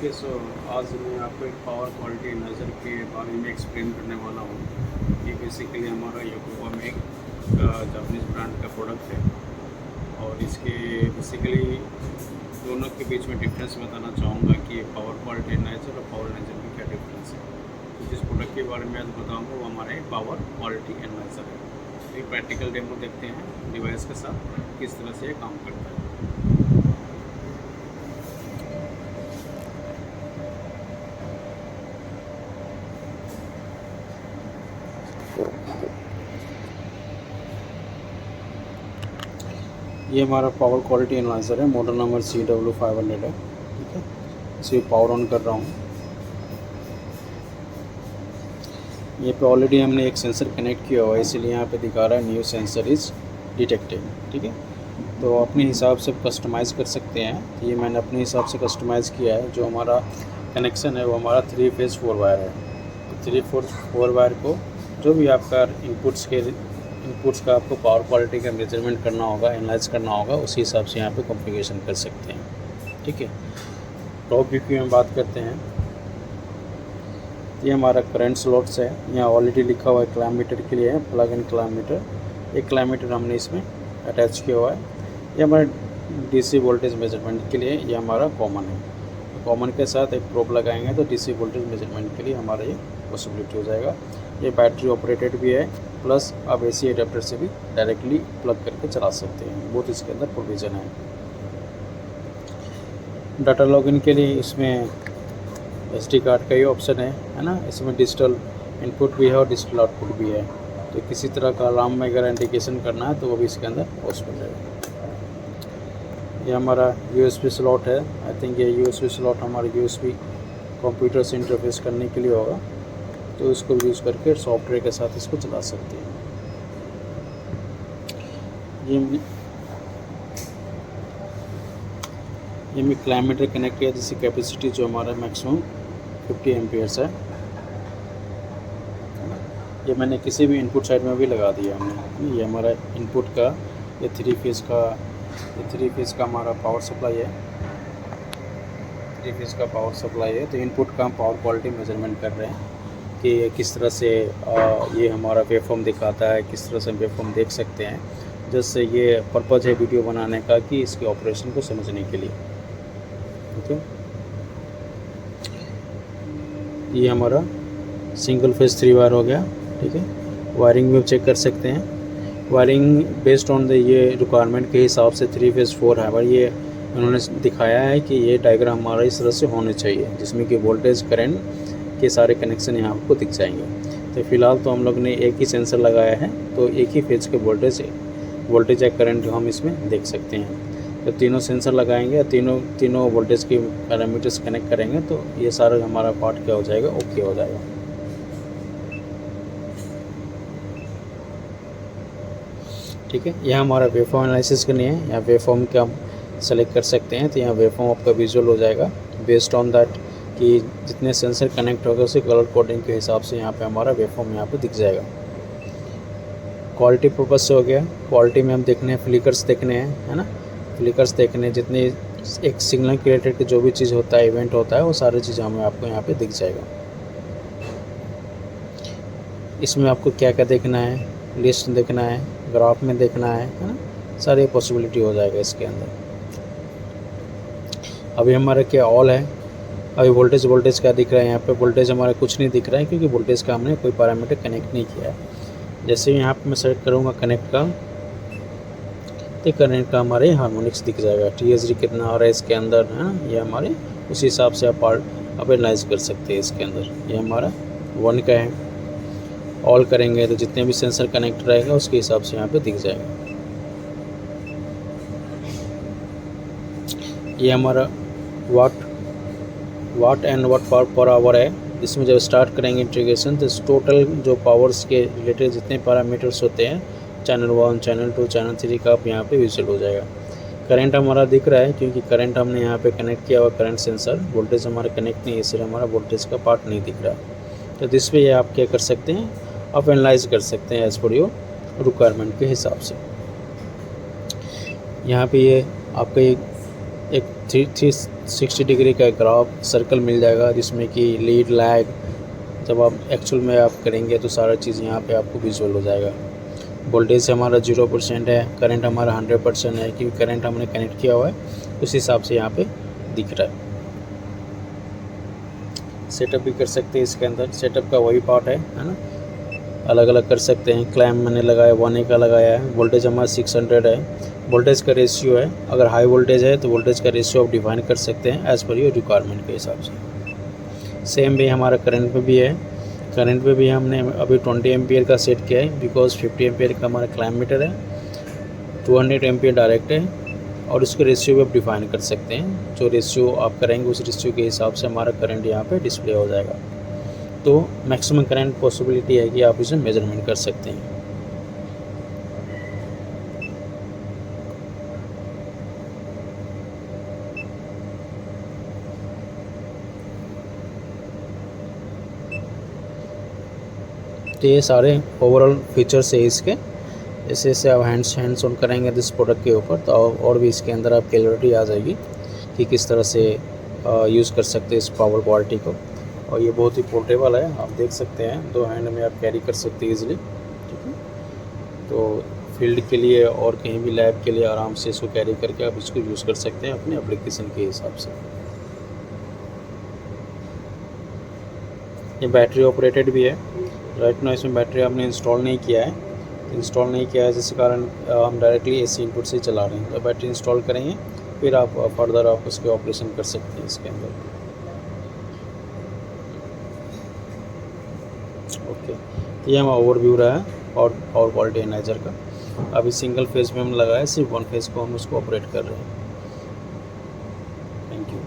Okay so आज मैं आपको एक पावर क्वालिटी एनालाइजर के बारे में एक्सप्लेन करने वाला हूँ। ये बेसिकली हमारा योकोवा में एक जापानीज़ ब्रांड का प्रोडक्ट है और इसके बेसिकली दोनों के बीच में डिफरेंस बताना चाहूँगा कि ये पावर क्वालिटी एनालाइजर और पावर एनालाइजर में क्या डिफरेंस है। तो जिस प्रोडक्ट के बारे में आज बताऊँगा वो हमारा एक पावर क्वालिटी एनालाइजर है। एक प्रैक्टिकल डेमो देखते हैं डिवाइस के साथ किस तरह से ये काम करता है। ये हमारा पावर क्वालिटी एनालाइजर है, मॉडल नंबर CW500 है। ठीक है, इसे पावर ऑन कर रहा हूँ। ये पे ऑलरेडी हमने एक सेंसर कनेक्ट किया हुआ है, इसलिए यहाँ पे दिखा रहा है न्यू सेंसर इज़ डिटेक्टेड। ठीक है, तो अपने हिसाब से कस्टमाइज़ कर सकते हैं। तो ये मैंने अपने हिसाब से कस्टमाइज़ किया है। जो हमारा कनेक्शन है वो हमारा 3 फेज़ 4 वायर है। तो 3 4 वायर को जो भी आपका इनपुट्स का आपको पावर क्वालिटी का मेजरमेंट करना होगा, एनालाइज करना होगा, उसी हिसाब से यहाँ पे कॉन्फ़िगरेशन कर सकते हैं। ठीक है, टॉप व्यू की हम बात करते हैं। ये हमारा करंट स्लॉट्स है। यहाँ ऑलरेडी लिखा हुआ है क्लैम्प मीटर के लिए है, प्लग इन क्लैम्प मीटर। एक क्लैम्प मीटर हमने इसमें अटैच किया हुआ है। ये हमारे DC वोल्टेज मेजरमेंट के लिए ये हमारा कॉमन है। कॉमन के साथ एक प्रोब लगाएंगे तो DC वोल्टेज मेजरमेंट के लिए हमारा ये पॉसिबिलिटी हो जाएगा। ये बैटरी ऑपरेटेड भी है, प्लस आप AC एडाप्टर से भी डायरेक्टली प्लग करके चला सकते हैं। बहुत इसके अंदर प्रोविज़न है। डाटा लॉगिन के लिए इसमें SD कार्ड का ही ऑप्शन है ना। इसमें डिजिटल इनपुट भी है और डिजिटल आउटपुट भी है। तो किसी तरह का अलार्म वगैरह इंडिकेशन करना है तो वो भी इसके अंदर पॉसिबल है। ये हमारा USB स्लॉट है। आई थिंक ये USB स्लॉट हमारे USB कंप्यूटर से इंटरफेस करने के लिए होगा, तो इसको यूज़ करके सॉफ्टवेयर के साथ इसको चला सकते हैं। ये मैं क्लैम्प मीटर कनेक्ट किया, जिसकी कैपेसिटी जो हमारा मैक्सिमम 50 एम्पियर्स है। ये मैंने किसी भी इनपुट साइड में भी लगा दिया हमने। ये हमारा इनपुट का ये 3 फेज़ का हमारा पावर सप्लाई है। 3 फेज़ का पावर सप्लाई है। तो इनपुट का हम पावर क्वालिटी मेजरमेंट कर रहे हैं कि किस तरह से ये हमारा वेवफॉर्म दिखाता है, किस तरह से वेवफॉर्म देख सकते हैं। जिससे ये पर्पज़ है वीडियो बनाने का कि इसके ऑपरेशन को समझने के लिए। ठीक है, ये हमारा सिंगल फेज 3 वायर हो गया। ठीक है, वायरिंग भी चेक कर सकते हैं। वायरिंग बेस्ड ऑन द ये रिक्वायरमेंट के हिसाब से 3 फेज 4 है, पर ये उन्होंने दिखाया है कि ये डायग्राम हमारा इस तरह से होने चाहिए, जिसमें कि वोल्टेज करंट के सारे कनेक्शन यहाँ आपको दिख जाएंगे। तो फिलहाल तो हम लोग ने एक ही सेंसर लगाया है, तो एक ही फेज के वोल्टेज या करंट हम इसमें देख सकते हैं। जब तीनों सेंसर लगाएंगे, तीनों वोल्टेज की पैरामीटर्स कनेक्ट करेंगे, तो ये सारा हमारा पार्ट क्या हो जाएगा, ओके हो जाएगा। ठीक है, यह हमारा वेवफॉर्म एनालिसिस करनी है। यहाँ वेवफॉर्म का हम सेलेक्ट कर सकते हैं। तो यहाँ वेवफॉर्म आपका विजुअल हो जाएगा बेस्ड ऑन दैट कि जितने सेंसर कनेक्ट होगा उसी कलर कोडिंग के हिसाब से यहाँ पे हमारा वेवफॉर्म यहाँ पे दिख जाएगा। क्वालिटी पर्पज से हो गया। क्वालिटी में हम देखने हैं, फ्लिकर्स देखने हैं, है ना। फ्लिकर्स देखने हैं, जितने एक सिग्नल क्रिएटेड के जो भी चीज़ होता है, इवेंट होता है, वो सारी चीज़ हमें आपको यहाँ पे दिख जाएगा। इसमें आपको क्या क्या देखना है, लिस्ट देखना है, ग्राफ में देखना है ना, सारी पॉसिबिलिटी हो जाएगा इसके अंदर। अभी हमारा क्या ऑल है। अभी वोल्टेज क्या दिख रहा है, यहाँ पे वोल्टेज हमारा कुछ नहीं दिख रहा है, क्योंकि वोल्टेज का हमने कोई पैरामीटर कनेक्ट नहीं किया है। जैसे यहाँ पे मैं सेलेक्ट करूँगा कनेक्ट का, तो कनेक्ट का हमारे हार्मोनिक्स दिख जाएगा। TSD कितना आ रहा है इसके अंदर, है ना। ये हमारे उसी हिसाब से आप एनालाइज कर सकते हैं इसके अंदर। ये हमारा 1 का है। ऑल करेंगे तो जितने भी सेंसर कनेक्ट रहेगा उसके हिसाब से यहाँ पे दिख जाएगा। ये हमारा वाट एंड वाट पर आवर है। इसमें जब स्टार्ट करेंगे इंटीग्रेशन, तो टोटल जो पावर्स के रिलेटेड जितने पैरामीटर्स होते हैं, चैनल 1, चैनल 2, चैनल 3 का आप यहाँ पे विजुअल हो जाएगा। करंट हमारा दिख रहा है, क्योंकि करंट हमने यहाँ पे कनेक्ट किया हुआ करंट सेंसर। वोल्टेज हमारा कनेक्ट नहीं है, इसलिए हमारा वोल्टेज का पार्ट नहीं दिख रहा है। तो जिस पे ये आप क्या कर सकते हैं, आप एनालाइज कर सकते हैं एज पर योर रिक्वायरमेंट के हिसाब से। यहाँ पे ये आपका एक एक 360 डिग्री का ग्राफ सर्कल मिल जाएगा, जिसमें कि लीड लैग जब आप एक्चुअल में आप करेंगे तो सारा चीज़ यहाँ पे आपको विजुअल हो जाएगा। वोल्टेज हमारा 0% है, करंट हमारा 100% है, क्योंकि करंट हमने कनेक्ट किया हुआ है, उस हिसाब से यहाँ पे दिख रहा है। सेटअप भी कर सकते हैं इसके अंदर, सेटअप का वही पार्ट है ना, अलग अलग कर सकते हैं। क्लैम्प मैंने लगाया 1A का लगाया है, वोल्टेज हमारा 600 है, वोल्टेज का रेशियो है, अगर हाई वोल्टेज है तो वोल्टेज का रेशियो आप डिफाइन कर सकते हैं एज़ पर योर रिक्वायरमेंट के हिसाब से। सेम भी हमारा करंट पे भी है, करंट पे भी हमने अभी 20 एम्पियर का सेट किया है, बिकॉज 50 एम्पियर का हमारा क्लैम्प मीटर है, 200 एम्पियर डायरेक्ट है, और उसके रेशियो भी आप डिफाइन कर सकते हैं। जो रेशियो आप करेंगे उस रेशियो के हिसाब से हमारा करंट यहाँ पे डिस्प्ले हो जाएगा। तो मैक्सिमम करंट पॉसिबिलिटी है कि आप इसे मेजरमेंट कर सकते हैं। तो ये सारे ओवरऑल फीचर्स है इसके। जैसे जैसे आप हैंड्स ऑन करेंगे इस प्रोडक्ट के ऊपर तो और भी इसके अंदर आप क्लैरिटी आ जाएगी कि किस तरह से यूज़ कर सकते हैं इस पावर क्वालिटी को। और ये बहुत ही पोर्टेबल है, आप देख सकते हैं 2 हैंड में आप कैरी कर सकते हैं ईजिली, ठीक है। तो फील्ड के लिए और कहीं भी लैब के लिए आराम से इसको कैरी करके आप इसको यूज़ कर सकते हैं अपने एप्लीकेशन के हिसाब से। ये बैटरी ऑपरेटेड भी है। राइट नाउ इसमें बैटरी आपने इंस्टॉल नहीं किया है, जिस कारण हम डायरेक्टली एसी इनपुट से चला रहे हैं। तो बैटरी इंस्टॉल करेंगे फिर आप फर्दर आप उसके ऑपरेशन कर सकते हैं इसके अंदर। ओके, तो ये हमारा ओवरव्यू रहा है और पावर क्वालिटी एनालाइजर का। अभी सिंगल फेज में हम लगाया, सिर्फ 1 फेज को हम उसको ऑपरेट कर रहे हैं। Thank you.